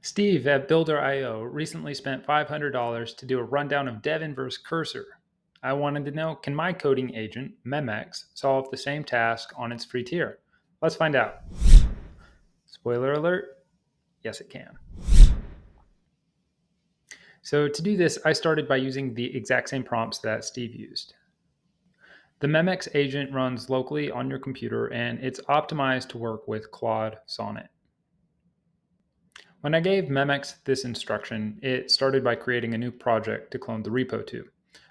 Steve at Builder.io recently spent $500 to do a rundown of Devin versus Cursor. I wanted to know, can my coding agent, Memex, solve the same task on its free tier? Let's find out. Spoiler alert, yes it can. So to do this, I started by using the exact same prompts that Steve used. The Memex agent runs locally on your computer and it's optimized to work with Claude Sonnet. When I gave Memex this instruction, it started by creating a new project to clone the repo to.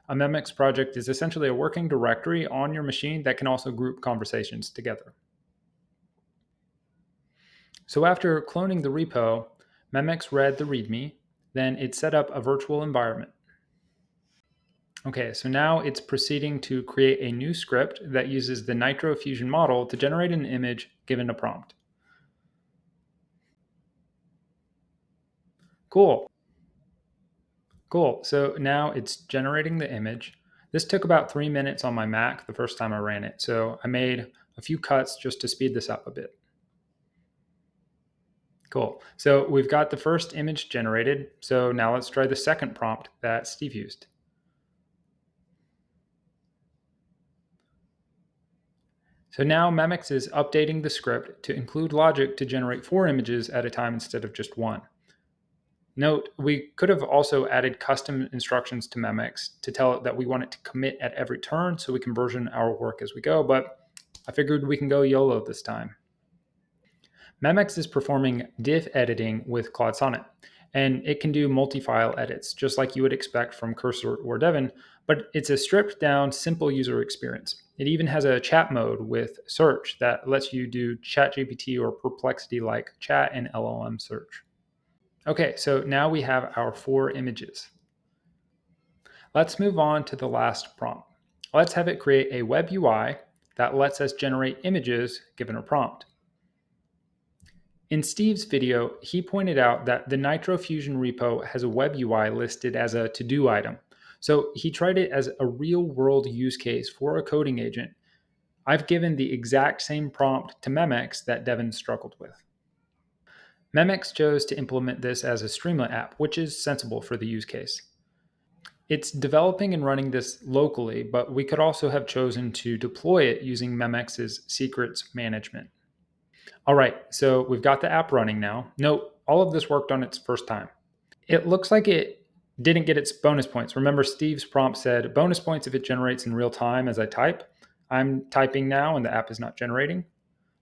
A Memex project is essentially a working directory on your machine that can also group conversations together. So after cloning the repo, Memex read the README, then it set up a virtual environment. Okay, so now it's proceeding to create a new script that uses the NitroFusion model to generate an image given a prompt. Cool. So now it's generating the image. This took about 3 minutes on my Mac the first time I ran it, so I made a few cuts just to speed this up a bit. Cool. So we've got the first image generated, so now let's try the second prompt that Steve used. So now Memex is updating the script to include logic to generate 4 images at a time instead of just 1. Note, we could have also added custom instructions to Memex to tell it that we want it to commit at every turn so we can version our work as we go, but I figured we can go YOLO this time. Memex is performing diff editing with Claude Sonnet, and it can do multi-file edits, just like you would expect from Cursor or Devin, but it's a stripped down, simple user experience. It even has a chat mode with search that lets you do ChatGPT or Perplexity-like chat and LLM search. Okay, so now we have our 4 images. Let's move on to the last prompt. Let's have it create a web UI that lets us generate images given a prompt. In Steve's video, he pointed out that the NitroFusion repo has a web UI listed as a to-do item. So he tried it as a real-world use case for a coding agent. I've given the exact same prompt to Memex that Devin struggled with. Memex chose to implement this as a Streamlit app, which is sensible for the use case. It's developing and running this locally, but we could also have chosen to deploy it using Memex's secrets management. All right, so we've got the app running now. Note, all of this worked on its first time. It looks like it didn't get its bonus points. Remember, Steve's prompt said bonus points if it generates in real time as I type. I'm typing now and the app is not generating.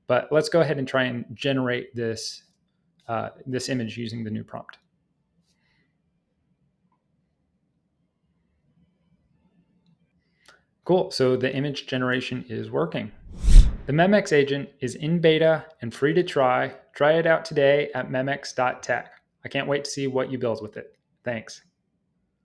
But let's go ahead and try and generate this image using the new prompt. Cool, so the image generation is working. The Memex agent is in beta and free to try. Try it out today at memex.tech. I can't wait to see what you build with it. Thanks.